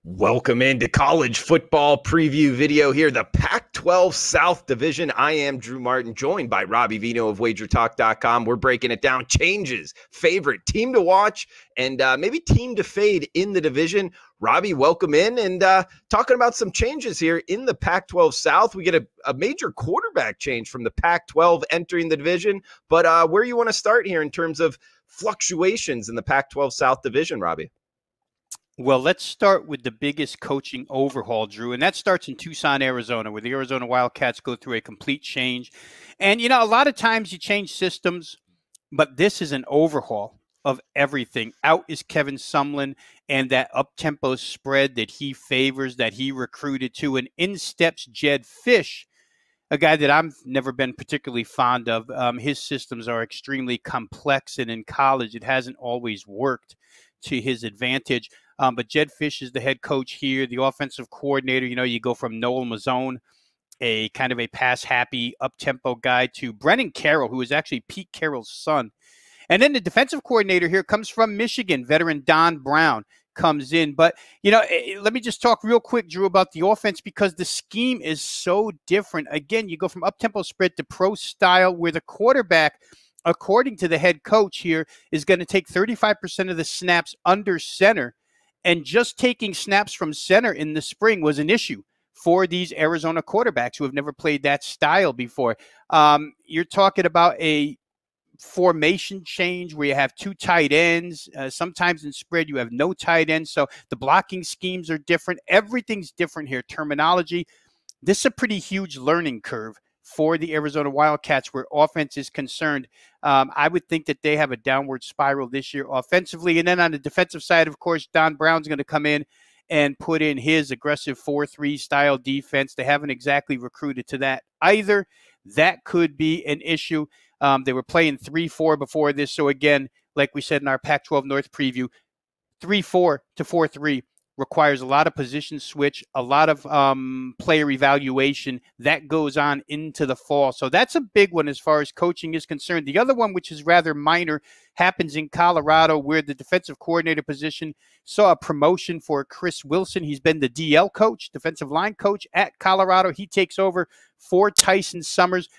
Welcome into college football preview video here, the Pac-12 South Division. I am Drew Martin, joined by Robbie Veno of WagerTalk.com. We're breaking it down, changes, favorite team to watch, and maybe team to fade in the division. Robbie, welcome in, and talking about some changes here in the Pac-12 South. We get a major quarterback change from the Pac-12 entering the division, but where you want to start here in terms of fluctuations in the Pac-12 South Division, Robbie? Well, let's start with the biggest coaching overhaul, Drew, and that starts in Tucson, Arizona, where the Arizona Wildcats go through a complete change. And, a lot of times you change systems, but this is an overhaul of everything. Out is Kevin Sumlin and that up-tempo spread that he favors, that he recruited to, and in steps Jedd Fisch, a guy that I've never been particularly fond of. His systems are extremely complex, and in college it hasn't always worked to his advantage. But Jedd Fisch is the head coach here, the offensive coordinator. You go from Noel Mazzone, a kind of a pass-happy, up-tempo guy, to Brennan Carroll, who is actually Pete Carroll's son. And then the defensive coordinator here comes from Michigan. Veteran Don Brown comes in. But, let me just talk real quick, Drew, about the offense, because the scheme is so different. Again, you go from up-tempo spread to pro style, where the quarterback, according to the head coach here, is going to take 35% of the snaps under center. And just taking snaps from center in the spring was an issue for these Arizona quarterbacks who have never played that style before. You're talking about a formation change where you have two tight ends. Sometimes in spread, you have no tight ends. So the blocking schemes are different. Everything's different here. Terminology. This is a pretty huge learning curve for the Arizona Wildcats where offense is concerned. I would think that they have a downward spiral this year offensively. And then on the defensive side, of course, Don Brown's going to come in and put in his aggressive 4-3 style defense. They haven't exactly recruited to that either. That could be an issue. They were playing 3-4 before this. So again, like we said in our Pac-12 North preview, 3-4 to 4-3 requires a lot of position switch, a lot of player evaluation that goes on into the fall. So that's a big one as far as coaching is concerned. The other one, which is rather minor, happens in Colorado, where the defensive coordinator position saw a promotion for Chris Wilson. He's been the DL coach, defensive line coach at Colorado. He takes over for Tyson Summers.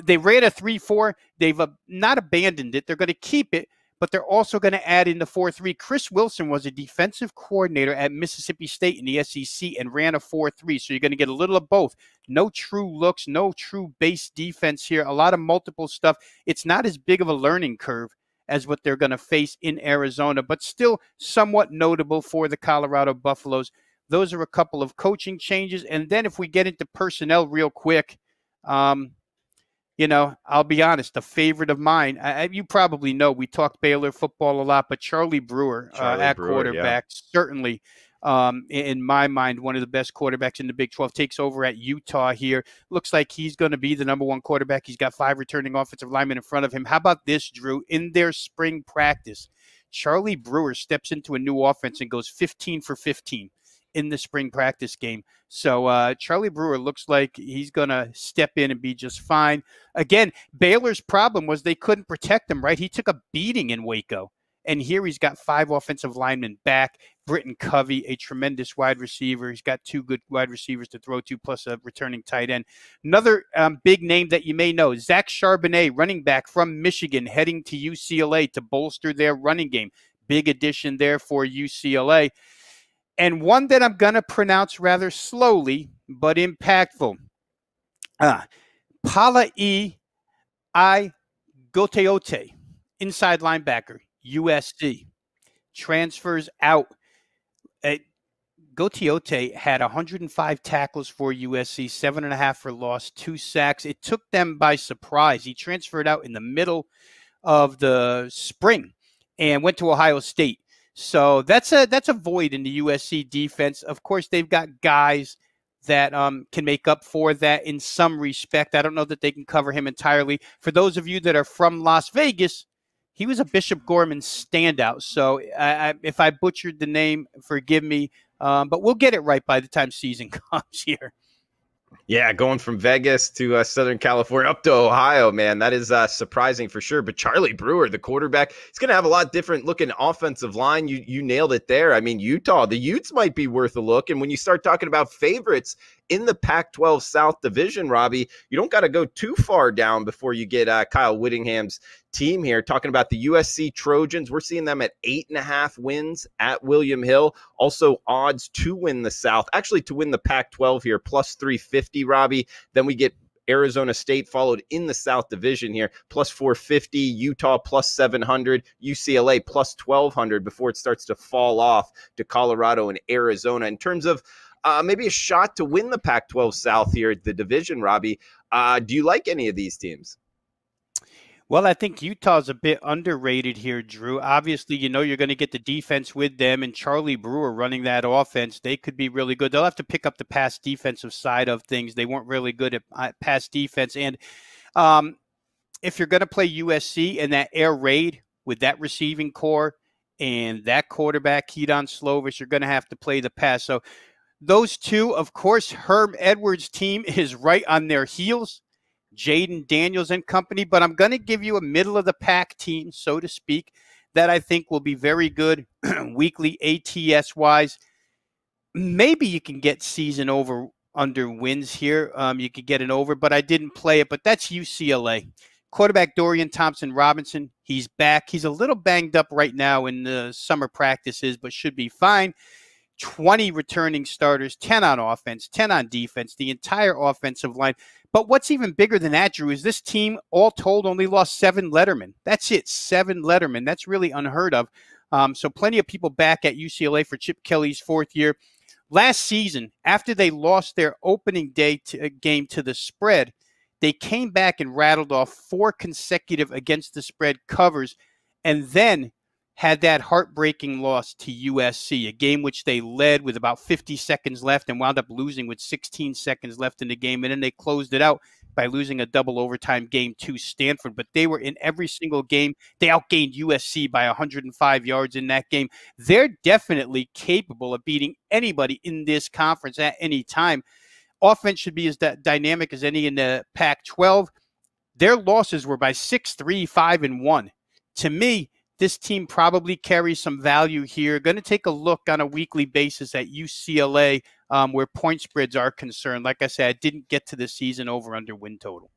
They ran a 3-4. They've not abandoned it. They're going to keep it, but they're also going to add in the 4-3. Chris Wilson was a defensive coordinator at Mississippi State in the SEC and ran a 4-3. So you're going to get a little of both. No true looks, no true base defense here. A lot of multiple stuff. It's not as big of a learning curve as what they're going to face in Arizona, but still somewhat notable for the Colorado Buffaloes. Those are a couple of coaching changes. And then if we get into personnel real quick, I'll be honest, a favorite of mine, you probably know, we talked Baylor football a lot, but Charlie Brewer at quarterback, certainly, in my mind, one of the best quarterbacks in the Big 12, takes over at Utah here. Looks like he's going to be the number one quarterback. He's got 5 returning offensive linemen in front of him. How about this, Drew? In their spring practice, Charlie Brewer steps into a new offense and goes 15 for 15 in the spring practice game. So Charlie Brewer looks like he's going to step in and be just fine. Again, Baylor's problem was they couldn't protect him, right? He took a beating in Waco. And here he's got 5 offensive linemen back. Britton Covey, a tremendous wide receiver. He's got 2 good wide receivers to throw to, plus a returning tight end. Another big name that you may know, Zach Charbonnet, running back from Michigan, heading to UCLA to bolster their running game. Big addition there for UCLA. And one that I'm going to pronounce rather slowly, but impactful. Palai Goteote, inside linebacker, USC, transfers out. Goteote had 105 tackles for USC, 7.5 for loss, 2 sacks. It took them by surprise. He transferred out in the middle of the spring and went to Ohio State. So that's a void in the USC defense. Of course, they've got guys that can make up for that in some respect. I don't know that they can cover him entirely. For those of you that are from Las Vegas, he was a Bishop Gorman standout. So if I butchered the name, forgive me. But we'll get it right by the time season comes here. Yeah, going from Vegas to Southern California up to Ohio, man, that is surprising for sure. But Charlie Brewer, the quarterback, he's going to have a lot different looking offensive line. You nailed it there. I mean, Utah, the Utes might be worth a look. And when you start talking about favorites in the Pac-12 South division, Robbie, you don't got to go too far down before you get Kyle Whittingham's team here. Talking about the USC Trojans, we're seeing them at 8.5 wins at William Hill. Also odds to win the South, actually to win the Pac-12 here, plus 350, Robbie. Then we get Arizona State followed in the South division here, plus 450, Utah plus 700, UCLA plus 1,200 before it starts to fall off to Colorado and Arizona. In terms of maybe a shot to win the Pac-12 South here at the division, Robbie, do you like any of these teams? Well, I think Utah's a bit underrated here, Drew. Obviously, you know you're going to get the defense with them, and Charlie Brewer running that offense. They could be really good. They'll have to pick up the pass defensive side of things. They weren't really good at pass defense. And if you're going to play USC in that air raid with that receiving core and that quarterback, Keaton Slovis, you're going to have to play the pass. So those two, of course, Herm Edwards' team is right on their heels. Jaden Daniels and company, but I'm going to give you a middle-of-the-pack team, so to speak, that I think will be very good weekly ATS-wise. Maybe you can get season over under wins here. You could get an over, but I didn't play it, but that's UCLA. Quarterback Dorian Thompson-Robinson, he's back. He's a little banged up right now in the summer practices, but should be fine. 20 returning starters, 10 on offense, 10 on defense, the entire offensive line. But what's even bigger than that, Drew, is this team, all told, only lost 7 Lettermen. That's it, 7 Lettermen. That's really unheard of. So plenty of people back at UCLA for Chip Kelly's 4th year. Last season, after they lost their opening day game to the spread, they came back and rattled off 4 consecutive against the spread covers, and then had that heartbreaking loss to USC, a game which they led with about 50 seconds left and wound up losing with 16 seconds left in the game. And then they closed it out by losing a double overtime game to Stanford. But they were in every single game. They outgained USC by 105 yards in that game. They're definitely capable of beating anybody in this conference at any time. Offense should be as dynamic as any in the Pac-12. Their losses were by 6-3, 5-1. To me, this team probably carries some value here. Going to take a look on a weekly basis at UCLA where point spreads are concerned. Like I said, I didn't get to the season over under win total.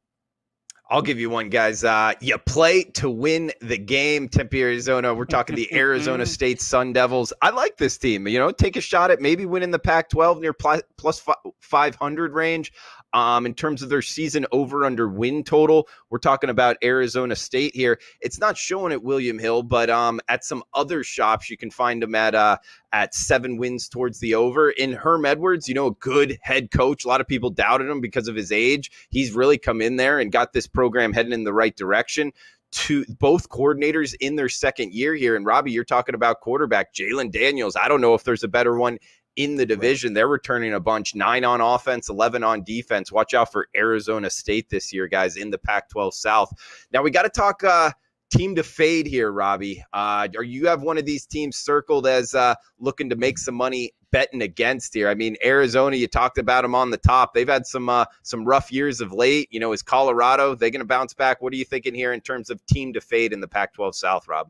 I'll give you one, guys. You play to win the game. Tempe, Arizona. We're talking the Arizona State Sun Devils. I like this team. You know, take a shot at maybe winning the Pac-12 near plus 500 range. In terms of their season over-under win total, we're talking about Arizona State here. It's not showing at William Hill, but at some other shops, you can find them at 7 wins towards the over. In Herm Edwards, you know, a good head coach. A lot of people doubted him because of his age. He's really come in there and got this program heading in the right direction. To both coordinators in their second year here. And Robbie, you're talking about quarterback Jalen Daniels. I don't know if there's a better one in the division. They're returning a bunch, 9 on offense, 11 on defense. Watch out for Arizona State this year, guys, in the Pac-12 South. Now we got to talk team to fade here, Robbie. Or you have one of these teams circled as looking to make some money betting against here. I mean, Arizona, you talked about them on the top. They've had some rough years of late. You know, is Colorado, they going to bounce back? What are you thinking here in terms of team to fade in the Pac-12 South, Rob?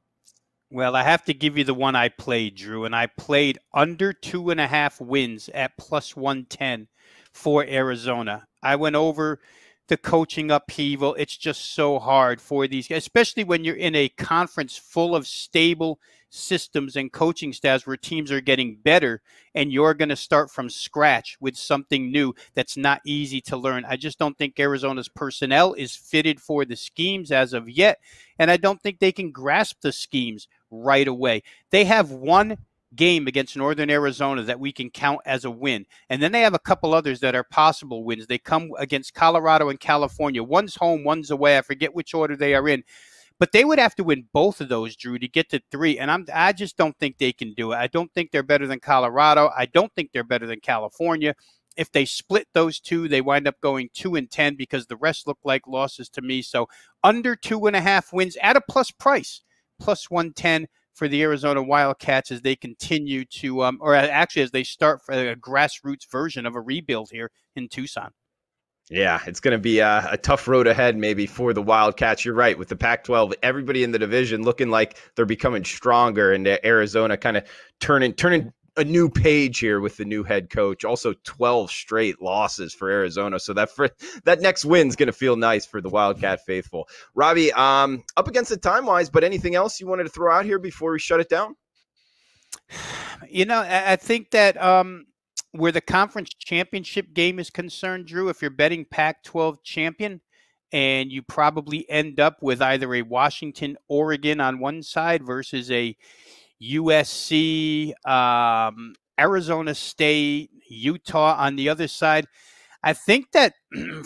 Well, I have to give you the one I played, Drew, and I played under 2.5 wins at plus 110 for Arizona. I went over the coaching upheaval. It's just so hard for these guys, especially when you're in a conference full of stable systems and coaching staffs where teams are getting better and you're going to start from scratch with something new that's not easy to learn. I just don't think Arizona's personnel is fitted for the schemes as of yet, and I don't think they can grasp the schemes right away. They have one game against Northern Arizona that we can count as a win, and then they have a couple others that are possible wins. They come against Colorado and California. One's home, one's away. I forget which order they are in. But they would have to win both of those, Drew, to get to 3. And I just don't think they can do it. I don't think they're better than Colorado. I don't think they're better than California. If they split those two, they wind up going 2-10 because the rest look like losses to me. So under 2.5 wins at a plus price, plus 110 for the Arizona Wildcats as they continue to, or actually as they start for a grassroots version of a rebuild here in Tucson. Yeah, it's going to be a tough road ahead maybe for the Wildcats. You're right. With the Pac-12, everybody in the division looking like they're becoming stronger, and Arizona kind of turning a new page here with the new head coach. Also 12 straight losses for Arizona. So that next win's going to feel nice for the Wildcat faithful. Robbie, up against it time-wise, but anything else you wanted to throw out here before we shut it down? I think that where the conference championship game is concerned, Drew, if you're betting Pac-12 champion, and you probably end up with either a Washington, Oregon on one side versus a USC, Arizona State, Utah on the other side. I think that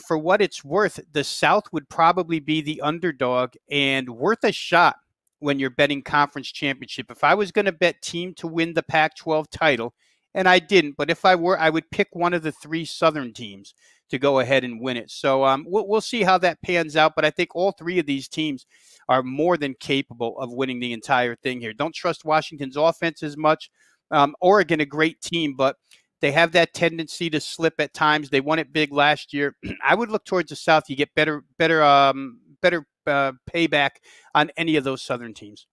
for what it's worth, the South would probably be the underdog and worth a shot when you're betting conference championship. If I was going to bet team to win the Pac-12 title, and I didn't, but if I were, I would pick one of the three Southern teams to go ahead and win it. So we'll see how that pans out, but I think all three of these teams are more than capable of winning the entire thing here. Don't trust Washington's offense as much. Oregon, a great team, but they have that tendency to slip at times. They won it big last year. I would look towards the South. You get better payback on any of those Southern teams.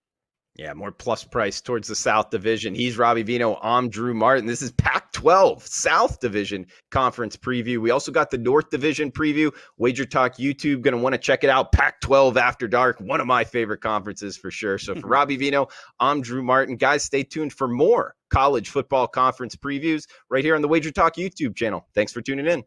Yeah, more plus price towards the South Division. He's Robbie Veno. I'm Drew Martin. This is Pac-12 South Division Conference preview. We also got the North Division preview. Wager Talk YouTube, going to want to check it out. Pac-12 After Dark, one of my favorite conferences for sure. So for Robbie Veno, I'm Drew Martin. Guys, stay tuned for more college football conference previews right here on the Wager Talk YouTube channel. Thanks for tuning in.